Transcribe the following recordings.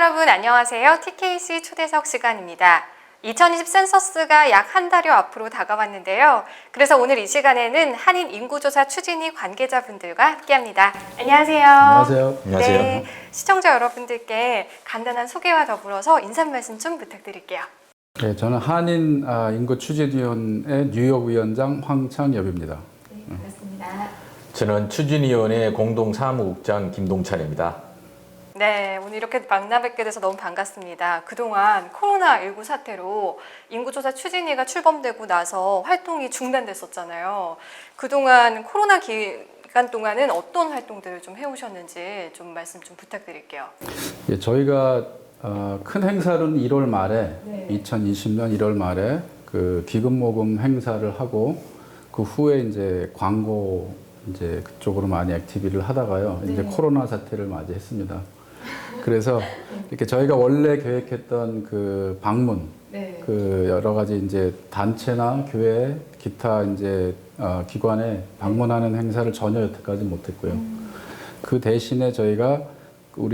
여러분 안녕하세요. TKC 초대석 시간입니다. 2020 센서스가 약 한 달여 앞으로 다가왔는데요. 그래서 오늘 이 시간에는 한인 인구조사 추진위 관계자분들과 함께합니다. 안녕하세요. 안녕하세요. 안녕하세요. 네, 시청자 여러분들께 간단한 소개와 더불어서 인사 말씀 좀 부탁드릴게요. 네, 저는 한인 인구추진위원회 뉴욕 위원장 황창엽입니다. 네, 반갑습니다. 저는 추진위원회 공동사무국장 김동찬입니다. 네, 오늘 이렇게 만나 뵙게 돼서 너무 반갑습니다. 그동안 코로나19 사태로 인구조사 추진위가 출범되고 나서 활동이 중단됐었잖아요. 그동안 코로나 기간 동안은 어떤 활동들을 좀 해오셨는지 좀 말씀 좀 부탁드릴게요. 예, 저희가 큰 행사는 1월 말에 네. 2020년 1월 말에 그 기금 모금 행사를 하고 그 후에 이제 광고 이제 그쪽으로 많이 액티비를 하다가요. 네. 이제 코로나 사태를 맞이했습니다. 그래서 이렇게 저희가 원래 계획했던 그 방문, 네. 그 여러 가지 이제 단체나 교회, 기타 이제 기관에 방문하는 행사를 전혀 여태까지 못했고요. 그 대신에 저희가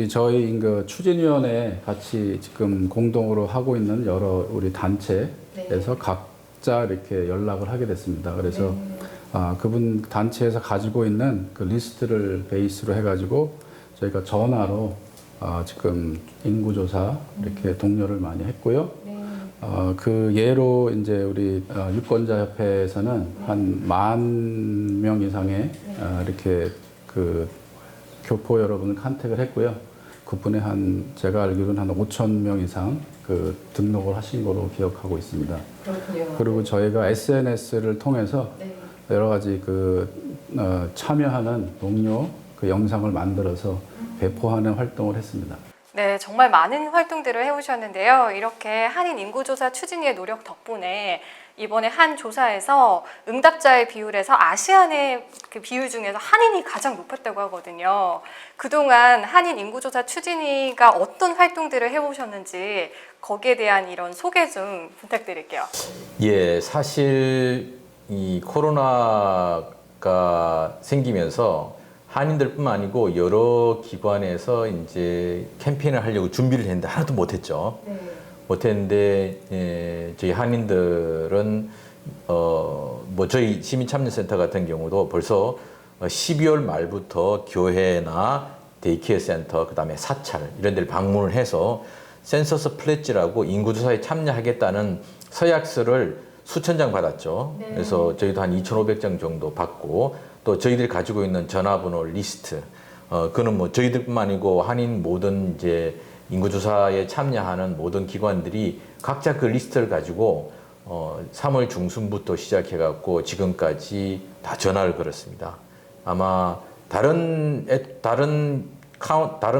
저희 그 추진위원회 같이 지금 공동으로 하고 있는 여러 우리 단체에서 각자 이렇게 연락을 하게 됐습니다. 그래서 그분 단체에서 가지고 있는 그 리스트를 베이스로 해가지고 저희가 전화로 지금 인구조사 이렇게 독려를 많이 했고요. 그 예로 이제 우리 유권자협회에서는 한 10,000명 이상의 이렇게 그 교포 여러분을 컨택을 했고요. 그분의 제가 알기로는 한 5,000명 이상 그 등록을 하신 거로 기억하고 있습니다. 그렇군요. 그리고 저희가 SNS를 통해서 여러 가지 참여하는 동료 그 영상을 만들어서 배포하는 활동을 했습니다. 네, 정말 많은 활동들을 해오셨는데요. 이렇게 한인 인구조사 추진위의 노력 덕분에 이번에 한 조사에서 응답자의 비율에서 아시안의 그 비율 중에서 한인이 가장 높았다고 하거든요. 그동안 한인 인구조사 추진위가 어떤 활동들을 해오셨는지 거기에 대한 이런 소개 좀 부탁드릴게요. 예, 사실 이 코로나가 생기면서 한인들뿐만 아니고 여러 기관에서 이제 캠페인을 하려고 준비를 했는데 하나도 못했죠. 못했는데 저희 한인들은 저희 시민참여센터 같은 경우도 벌써 12월 말부터 교회나 데이케어 센터, 그다음에 사찰 이런 데를 방문을 해서 센서스 플래지라고 인구조사에 참여하겠다는 서약서를 수천 장 받았죠. 그래서 저희도 한 2,500장 정도 받고 또 저희들이 가지고 있는 전화번호 리스트, 그는 뭐 저희들뿐만 아니고 한인 모든 이제 인구조사에 참여하는 모든 기관들이 각자 그 리스트를 가지고 3월 중순부터 시작해갖고 지금까지 다 전화를 걸었습니다. 아마 다른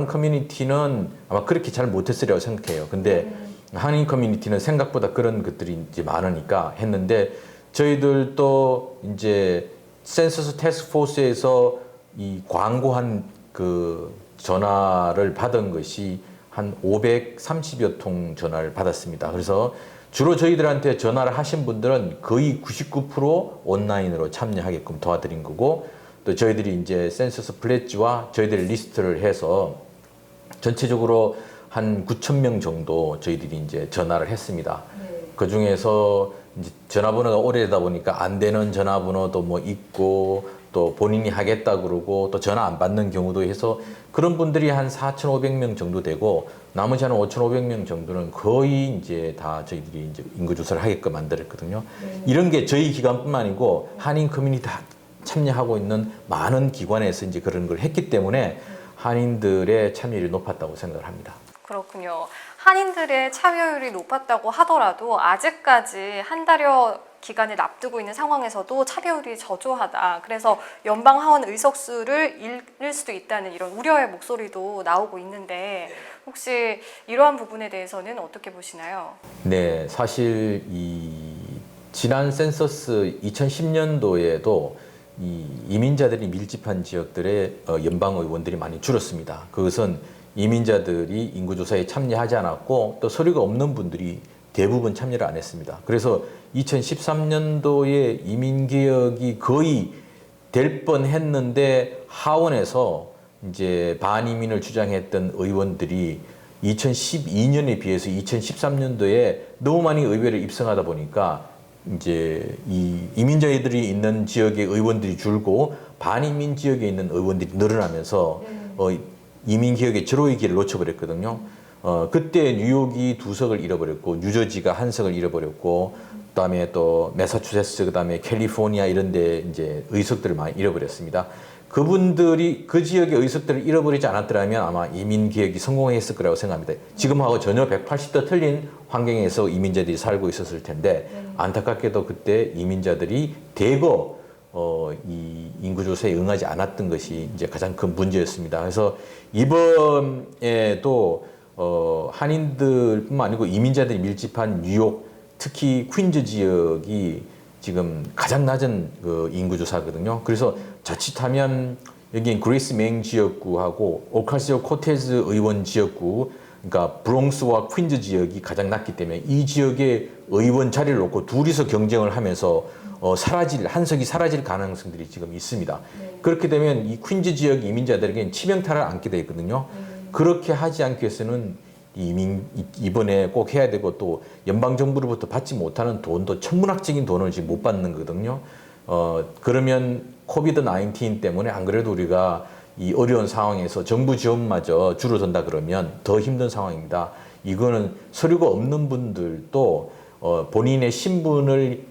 커뮤니티는 아마 그렇게 잘 못했으리라고 생각해요. 근데 한인 커뮤니티는 생각보다 그런 것들이 이제 많으니까 했는데 저희들도 이제 센서스 태스크포스에서 이 광고한 그 전화를 받은 것이 한 530여 통 전화를 받았습니다. 그래서 주로 저희들한테 전화를 하신 분들은 거의 99% 온라인으로 참여하게끔 도와드린 거고, 또 저희들이 이제 센서스 플래지와 저희들 리스트를 해서 전체적으로 한 9,000명 정도 저희들이 이제 전화를 했습니다. 그 중에서 이제 전화번호가 오래되다 보니까 안 되는 전화번호도 뭐 있고, 또 본인이 하겠다 그러고 또 전화 안 받는 경우도 해서 그런 분들이 한 4,500명 정도 되고, 나머지 한 5,500명 정도는 거의 이제 다 저희들이 이제 인구조사를 하게끔 만들었거든요. 이런 게 저희 기관뿐만 아니고 한인 커뮤니티 다 참여하고 있는 많은 기관에서 이제 그런 걸 했기 때문에 한인들의 참여율이 높았다고 생각을 합니다. 그렇군요. 한인들의 참여율이 높았다고 하더라도 아직까지 한 달여 기간을 앞두고 있는 상황에서도 참여율이 저조하다. 그래서 연방 하원 의석수를 잃을 수도 있다는 이런 우려의 목소리도 나오고 있는데 혹시 이러한 부분에 대해서는 어떻게 보시나요? 네, 사실 지난 센서스 2010년도에도 이민자들이 밀집한 지역들의 연방 의원들이 많이 줄었습니다. 그것은 이민자들이 인구조사에 참여하지 않았고 또 서류가 없는 분들이 대부분 참여를 안 했습니다. 그래서 2013년도에 이민개혁이 거의 될 뻔했는데 하원에서 이제 반이민을 주장했던 의원들이 2012년에 비해서 2013년도에 너무 많이 의회를 입성하다 보니까 이제 이 이민자들이 있는 지역의 의원들이 줄고 반이민 지역에 있는 의원들이 늘어나면서 이민 개혁의 절호의 길을 놓쳐버렸거든요. 그때 뉴욕이 2석을 잃어버렸고 뉴저지가 1석을 잃어버렸고 그다음에 또 매사추세츠 그다음에 캘리포니아 이런 데 이제 의석들을 많이 잃어버렸습니다. 그분들이 그 지역의 의석들을 잃어버리지 않았더라면 아마 이민 개혁이 성공했을 거라고 생각합니다. 지금하고 전혀 180도 틀린 환경에서 이민자들이 살고 있었을 텐데 안타깝게도 그때 이민자들이 대거 이 인구조사에 응하지 않았던 것이 이제 가장 큰 문제였습니다. 그래서 이번에도 한인들뿐만 아니고 이민자들이 밀집한 뉴욕, 특히 퀸즈 지역이 지금 가장 낮은 그 인구조사거든요. 그래서 자칫하면 여기 그레이스 맹 지역구하고 오카시오 코테즈 의원 지역구, 그러니까 브롱스와 퀸즈 지역이 가장 낮기 때문에 이 지역의 의원 자리를 놓고 둘이서 경쟁을 하면서 한석이 사라질 가능성들이 지금 있습니다. 그렇게 되면 이 퀸즈 지역 이민자들에게는 치명타를 안게 되어 있거든요. 그렇게 하지 않기 위해서는 이번에 꼭 해야 되고 또 연방정부로부터 받지 못하는 돈도 천문학적인 돈을 지금 못 받는 거거든요. 그러면 코비드 19 때문에 안 그래도 우리가 이 어려운 상황에서 정부 지원마저 줄어든다 그러면 더 힘든 상황입니다. 이거는 서류가 없는 분들도 본인의 신분을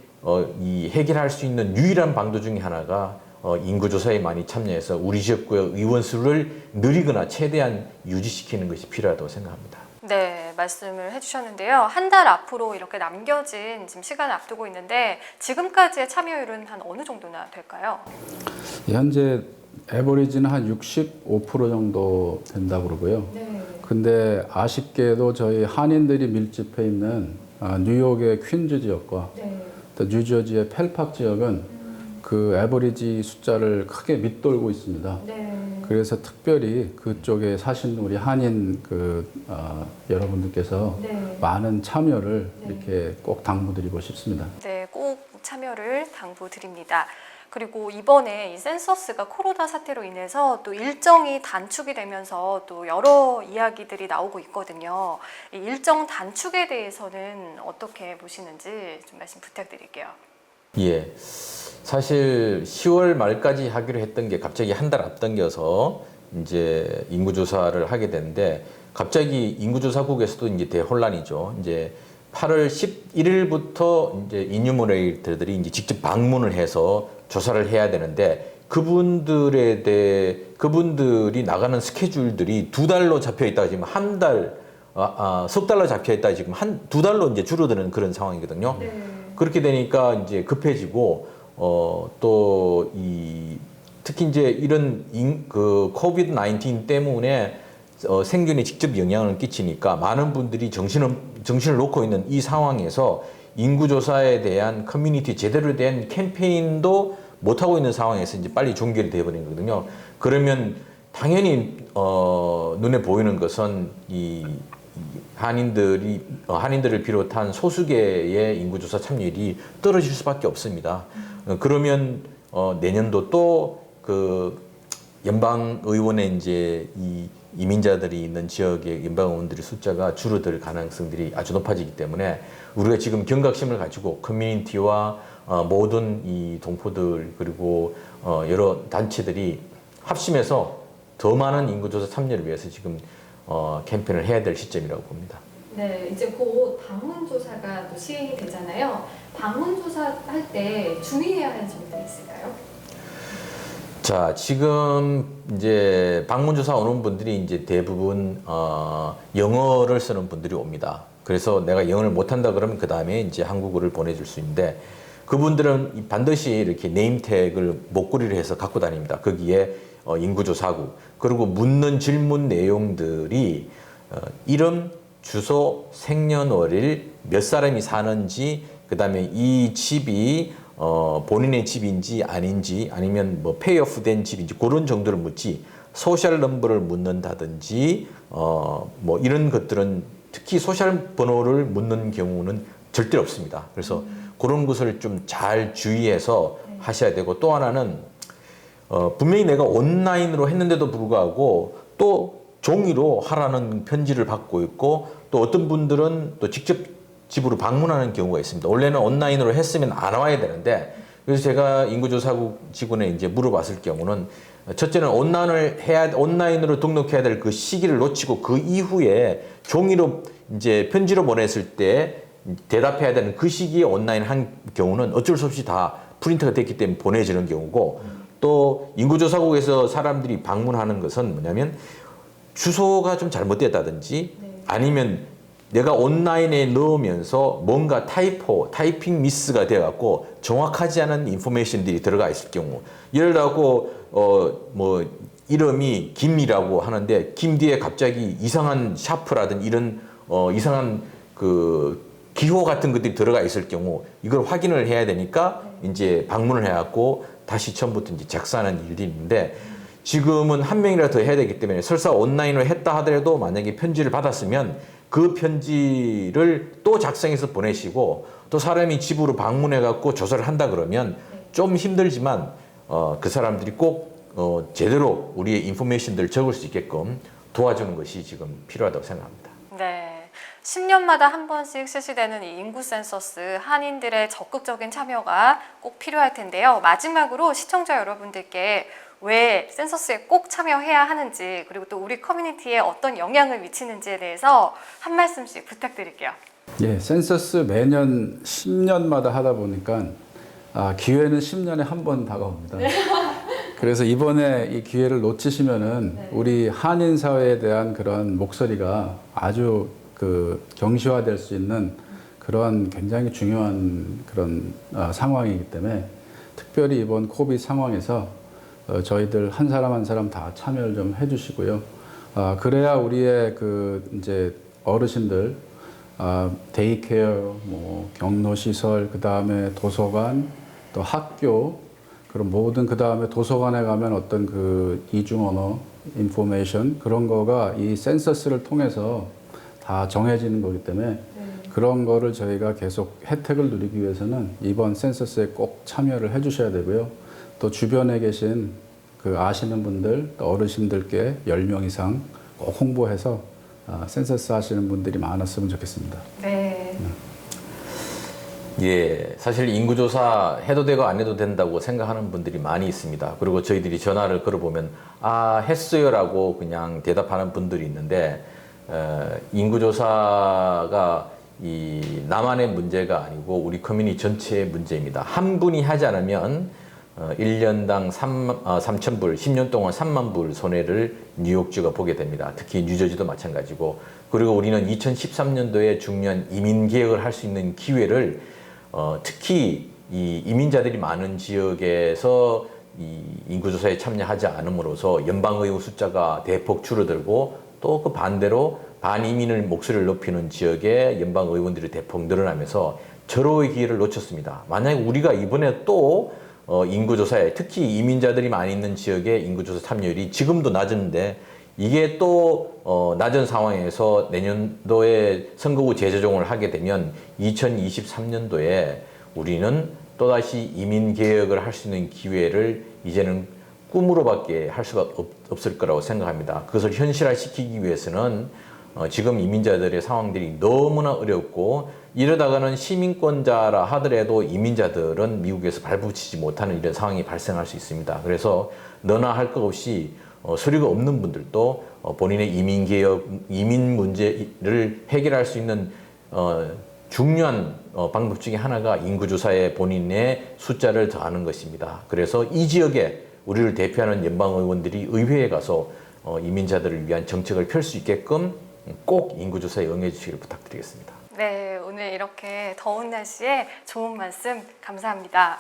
해결할 수 있는 유일한 방도 중에 하나가 인구조사에 많이 참여해서 우리 지역구의 의원 수를 늘리거나 최대한 유지시키는 것이 필요하다고 생각합니다. 네, 말씀을 해주셨는데요. 한 달 앞으로 이렇게 남겨진 지금 시간을 앞두고 있는데 지금까지의 참여율은 한 어느 정도나 될까요? 현재 에버리지는 한 65% 정도 된다고 그러고요. 근데 아쉽게도 저희 한인들이 밀집해 있는 뉴욕의 퀸즈 지역과 또 뉴저지의 펠팍 지역은 그 에버리지 숫자를 크게 밑돌고 있습니다. 그래서 특별히 그쪽에 사신 우리 한인 여러분들께서 많은 참여를 이렇게 꼭 당부드리고 싶습니다. 네, 꼭 참여를 당부드립니다. 그리고 이번에 이 센서스가 코로나 사태로 인해서 또 일정이 단축이 되면서 또 여러 이야기들이 나오고 있거든요. 이 일정 단축에 대해서는 어떻게 보시는지 좀 말씀 부탁드릴게요. 예. 사실 10월 말까지 하기로 했던 게 갑자기 한 달 앞당겨서 이제 인구조사를 하게 되는데 갑자기 인구조사국에서도 이제 대혼란이죠. 이제 8월 11일부터 이제 이뉴머레이터들이 이제 직접 방문을 해서 조사를 해야 되는데 그분들이 나가는 스케줄들이 2달로 잡혀 있다가 지금 석 달로 잡혀 있다가 지금 2달로 이제 줄어드는 그런 상황이거든요. 그렇게 되니까 이제 급해지고 특히 이제 이런 코비드 19 때문에 생존에 직접 영향을 끼치니까 많은 분들이 정신을 놓고 있는 이 상황에서 인구조사에 대한 커뮤니티 제대로 된 캠페인도 못하고 있는 상황에서 이제 빨리 종결이 되어버린 거거든요. 그러면 당연히 눈에 보이는 것은 이 한인들을 비롯한 소수계의 인구조사 참여율이 떨어질 수밖에 없습니다. 그러면 내년도 또 그 연방 의원에 이제 이 이민자들이 있는 지역의 연방 의원들의 숫자가 줄어들 가능성들이 아주 높아지기 때문에 우리가 지금 경각심을 가지고 커뮤니티와 모든 이 동포들 그리고 여러 단체들이 합심해서 더 많은 인구조사 참여를 위해서 지금 캠페인을 해야 될 시점이라고 봅니다. 네, 이제 곧 방문조사가 또 시행이 되잖아요. 방문조사 할 때 주의해야 하는 점들이 있을까요? 자, 지금 이제 방문조사 오는 분들이 이제 대부분 영어를 쓰는 분들이 옵니다. 그래서 내가 영어를 못한다 그러면 그 다음에 이제 한국어를 보내줄 수 있는데 그분들은 반드시 이렇게 네임택을 목걸이를 해서 갖고 다닙니다. 거기에 인구조사국 그리고 묻는 질문 내용들이 이름, 주소, 생년월일, 몇 사람이 사는지, 그 다음에 이 집이 본인의 집인지 아닌지 아니면 뭐 페이오프 된 집인지 그런 정도를 묻지 소셜 넘버를 묻는다든지 뭐 이런 것들은 특히 소셜 번호를 묻는 경우는 절대 없습니다. 그래서 그런 것을 좀 잘 주의해서 하셔야 되고 또 하나는 분명히 내가 온라인으로 했는데도 불구하고 또 종이로 하라는 편지를 받고 있고 또 어떤 분들은 또 직접 집으로 방문하는 경우가 있습니다. 원래는 온라인으로 했으면 안 와야 되는데 그래서 제가 인구조사국 직원에 이제 물어봤을 경우는 첫째는 온라인으로 등록해야 될 그 시기를 놓치고 그 이후에 종이로 이제 편지로 보냈을 때 대답해야 되는 그 시기에 온라인 한 경우는 어쩔 수 없이 다 프린터가 됐기 때문에 보내지는 경우고 또 인구조사국에서 사람들이 방문하는 것은 뭐냐면 주소가 좀 잘못됐다든지 아니면 내가 온라인에 넣으면서 뭔가 타이핑 미스가 돼갖고 정확하지 않은 인포메이션들이 들어가 있을 경우 예를 들어서 뭐 이름이 김이라고 하는데 김 뒤에 갑자기 이상한 샤프라든 이런 이상한 그 기호 같은 것들이 들어가 있을 경우 이걸 확인을 해야 되니까 이제 방문을 해갖고 다시 처음부터 이제 작성하는 일들이 있는데 지금은 한 명이라도 더 해야 되기 때문에 설사 온라인으로 했다 하더라도 만약에 편지를 받았으면 그 편지를 또 작성해서 보내시고 또 사람이 집으로 방문해갖고 조사를 한다 그러면 좀 힘들지만 그 사람들이 꼭 제대로 우리의 인포메이션들을 적을 수 있게끔 도와주는 것이 지금 필요하다고 생각합니다. 네. 10년마다 한 번씩 실시되는 이 인구 센서스 한인들의 적극적인 참여가 꼭 필요할 텐데요. 마지막으로 시청자 여러분들께 왜 센서스에 꼭 참여해야 하는지 그리고 또 우리 커뮤니티에 어떤 영향을 미치는지에 대해서 한 말씀씩 부탁드릴게요. 예, 센서스 매년 10년마다 하다 보니까 기회는 10년에 한 번 다가옵니다. 그래서 이번에 이 기회를 놓치시면은 우리 한인 사회에 대한 그런 목소리가 아주 그 경시화될 수 있는 그러한 굉장히 중요한 그런 상황이기 때문에 특별히 이번 코비드 상황에서 저희들 한 사람 한 사람 다 참여를 좀 해주시고요. 그래야 우리의 그 이제 어르신들 데이케어, 뭐 경로시설, 그 다음에 도서관, 또 학교, 그런 모든 그 다음에 도서관에 가면 어떤 그 이중 언어 인포메이션 그런 거가 이 센서스를 통해서 다 정해지는 거기 때문에 그런 거를 저희가 계속 혜택을 누리기 위해서는 이번 센서스에 꼭 참여를 해주셔야 되고요. 또 주변에 계신 그 아시는 분들, 또 어르신들께 10명 이상 꼭 홍보해서 센서스 하시는 분들이 많았으면 좋겠습니다. 네. 예, 사실 인구조사 해도 되고 안 해도 된다고 생각하는 분들이 많이 있습니다. 그리고 저희들이 전화를 걸어보면 했어요라고 그냥 대답하는 분들이 있는데 인구조사가 이 나만의 문제가 아니고 우리 커뮤니티 전체의 문제입니다. 한 분이 하지 않으면 1년당 3,000불, 10년 동안 3만 불 손해를 뉴욕주가 보게 됩니다. 특히 뉴저지도 마찬가지고. 그리고 우리는 2013년도에 중요한 이민 개혁을 할 수 있는 기회를 특히 이 이민자들이 많은 지역에서 이 인구조사에 참여하지 않음으로써 연방의원 숫자가 대폭 줄어들고 또 그 반대로 반이민을 목소리를 높이는 지역에 연방의원들이 대폭 늘어나면서 절호의 기회를 놓쳤습니다. 만약에 우리가 이번에 또 인구조사에 특히 이민자들이 많이 있는 지역의 인구조사 참여율이 지금도 낮은데 이게 또 낮은 상황에서 내년도에 선거구 재조정을 하게 되면 2023년도에 우리는 또다시 이민개혁을 할 수 있는 기회를 이제는 꿈으로밖에 할 수가 없을 거라고 생각합니다. 그것을 현실화시키기 위해서는 지금 이민자들의 상황들이 너무나 어렵고 이러다가는 시민권자라 하더라도 이민자들은 미국에서 발붙이지 못하는 이런 상황이 발생할 수 있습니다. 그래서 너나 할 것 없이 서류가 없는 분들도 본인의 이민개혁, 이민 문제를 해결할 수 있는 중요한 방법 중에 하나가 인구조사에 본인의 숫자를 더하는 것입니다. 그래서 이 지역에 우리를 대표하는 연방의원들이 의회에 가서 이민자들을 위한 정책을 펼 수 있게끔 꼭 인구조사에 응해 주시기를 부탁드리겠습니다. 네, 오늘 이렇게 더운 날씨에 좋은 말씀 감사합니다.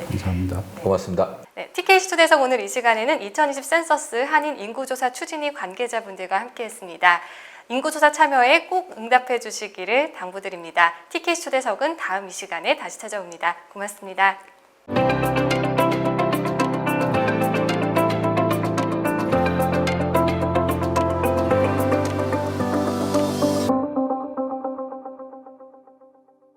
감사합니다. 고맙습니다. 네, TKC 초대석 오늘 이 시간에는 2020 센서스 한인 인구조사 추진위 관계자분들과 함께했습니다. 인구조사 참여에 꼭 응답해 주시기를 당부드립니다. TKC 초대석은 다음 이 시간에 다시 찾아옵니다. 고맙습니다.